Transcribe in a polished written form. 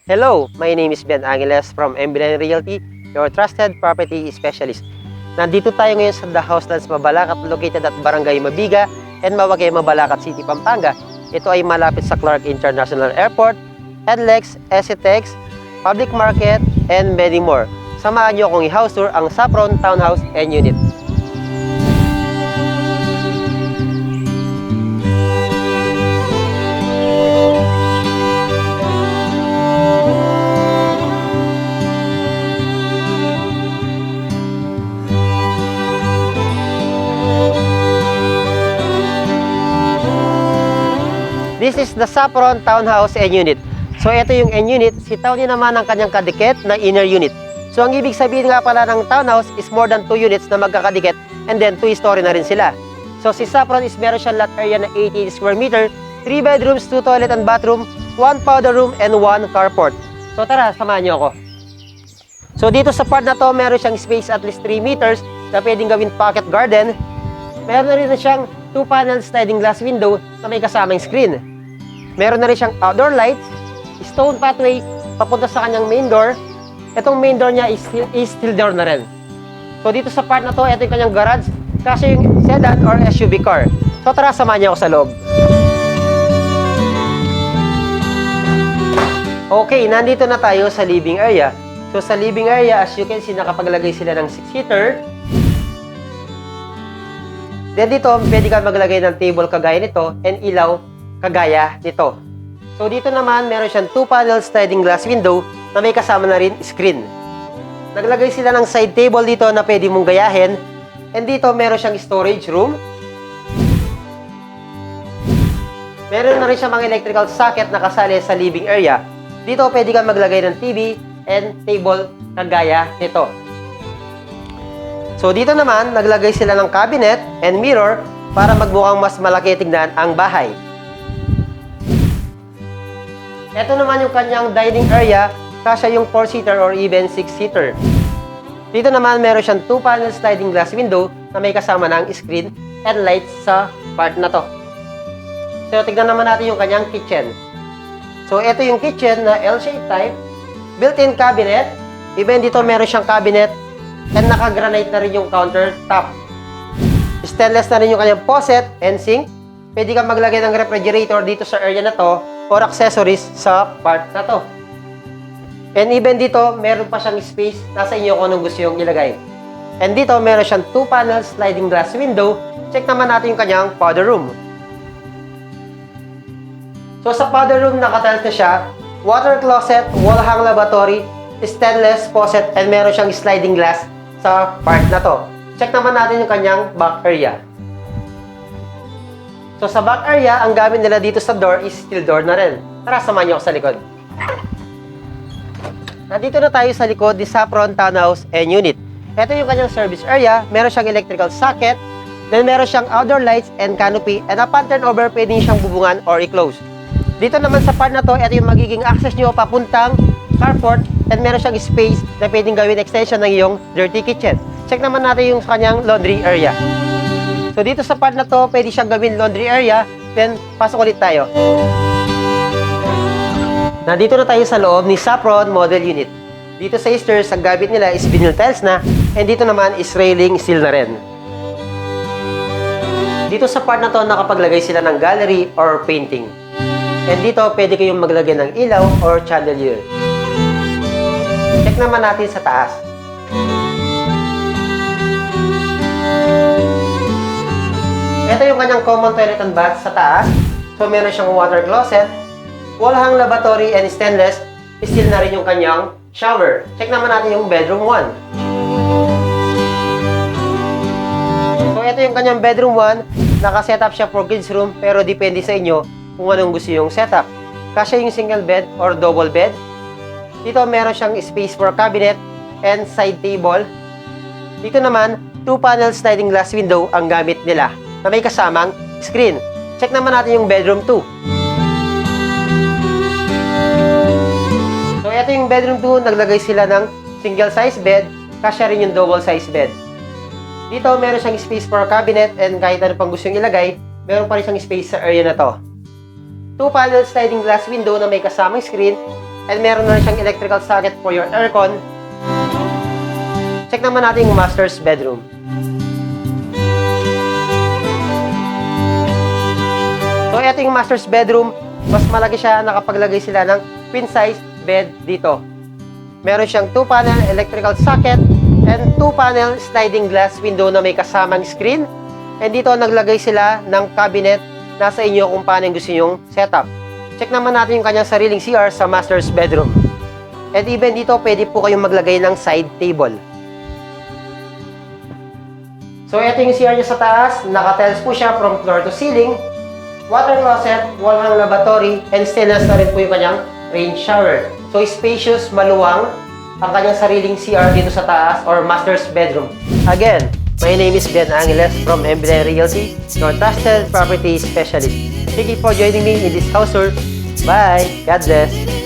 Hello, my name is Ben Angeles from MBN Realty, your trusted property specialist. Nandito tayo ngayon sa The Houselands Mabalacat, located at Barangay Mabiga and Mawagay, Mabalacat City, Pampanga. Ito ay malapit sa Clark International Airport, NLEX, SCTEX, Public Market, and many more. Samahan niyo akong i-house tour ang Saffron Townhouse and Unit. This is the Saffron Townhouse and Unit. So ito yung N unit, si Townie naman ang kanyang kadikit na inner unit. So ang ibig sabihin nga pala ng townhouse is more than 2 units na magkakadikit and then 2-story na rin sila. So si Saffron is meron siyang lot area na 88 square meter, 3 bedrooms, 2 toilet and bathroom, 1 powder room and 1 carport. So tara, samahan niyo ako. So dito sa part na to, meron siyang space at least 3 meters na pwedeng gawin pocket garden. Meron na rin siyang 2-panel sliding glass window na may kasamang screen. Meron na rin siyang outdoor lights, stone pathway papunta sa kanyang main door. Itong main door niya is steel door na rin. So dito sa part na to, ito yung kanyang garage, kasi yung sedan or SUV car. So tara, samahan niyo ako sa loob. Okay, nandito na tayo sa living area. So sa living area, as you can see, nakapaglagay sila ng 6-seater. Then dito, pwede ka maglagay ng table kagaya nito and ilaw kagaya nito. So dito naman, meron siyang 2-panel sliding glass window na may kasama na rin screen. Naglagay sila ng side table dito na pwede mong gayahin. And dito, meron siyang storage room. Meron na rin siyang mga electrical socket na kasali sa living area. Dito, pwede ka maglagay ng TV and table kagaya nito. So dito naman, naglagay sila ng cabinet and mirror para magmukhang mas malaki tignan ang bahay. Ito naman yung kanyang dining area, kasya yung 4-seater or even 6-seater. Dito naman, meron siyang 2-panel sliding glass window na may kasama ng screen and lights sa part na to. So, tignan naman natin yung kanyang kitchen. So, ito yung kitchen na L-shaped type, built-in cabinet, even dito meron siyang cabinet, and naka-granite na rin yung countertop. Stainless na rin yung kanyang faucet and sink. Pwede kang maglagay ng refrigerator dito sa area na to or accessories sa part na to. And even dito, meron pa siyang space. Nasa inyo kung anong gusto yung ilagay. And dito, meron siyang 2-panel sliding glass window. Check naman natin yung kanyang powder room. So sa powder room, nakatiles na siya. Water closet, wall hang lavatory, stainless faucet, and meron siyang sliding glass sa part na to. Check naman natin yung kanyang back area. So sa back area, ang gamit nila dito sa door is steel door na rin. Tara, samahan niyo ako sa likod. Nandito na tayo sa likod ni Saffron Townhouse and Unit. Ito yung kanyang service area. Meron siyang electrical socket. Then meron siyang outdoor lights and canopy. And upon turnover, pwede siyang bubungan or i-close. Dito naman sa part na to, ito yung magiging access nyo papuntang carport. And meron siyang space na pwedeng gawin extension ng iyong dirty kitchen. Check naman natin yung kanyang laundry area. So dito sa part na to, pwede siyang gawin laundry area. Then pasok ulit tayo. Nandito na tayo sa loob ni Saffron Model Unit. Dito sa stairs, ang gamit nila is vinyl tiles na. And dito naman is railing steel na rin. Dito sa part na to, nakapaglagay sila ng gallery or painting. And dito, pwede kayong maglagay ng ilaw or chandelier. Check naman natin sa taas. Ito yung kanyang common toilet and bath sa taas. So, meron siyang water closet, wall hang lavatory, and stainless. Steel na rin yung kanyang shower. Check naman natin yung bedroom 1. So, ito yung kanyang bedroom 1. Naka-setup siya for kids room, pero depende sa inyo kung anong gusto yung setup. Kasya yung single bed or double bed. Dito, meron siyang space for cabinet and side table. Dito naman, 2-panel sliding glass window ang gamit nila na may kasamang screen. Check naman natin yung bedroom 2. So, ito yung bedroom 2. Naglagay sila ng single size bed. Kasya rin yung double size bed. Dito, meron siyang space for cabinet and kahit ano pang gusto yung ilagay, meron pa rin siyang space sa area na to. 2-panel sliding glass window na may kasamang screen And meron na rin siyang electrical socket for your aircon. Check naman natin yung master's bedroom. So, ito yung master's bedroom. Mas malaki siya, nakapaglagay sila ng queen size bed dito. Meron siyang 2-panel electrical socket and 2-panel sliding glass window na may kasamang screen. And dito, naglagay sila ng cabinet. Nasa inyo kung paano yung gusto nyong setup. Check naman natin yung kanyang sariling CR sa master's bedroom. And even dito, pwede po kayong maglagay ng side table. So, ito yung CR niya sa taas. Naka-tiles po siya from floor to ceiling. Water closet, wall hang lavatory, and stainless na rin po yung kanyang rain shower. So, spacious, maluwang ang kanyang sariling CR dito sa taas or master's bedroom. Again, my name is Ben Angeles from MBN Realty, your trusted property specialist. Thank you for joining me in this house tour. Bye! God bless!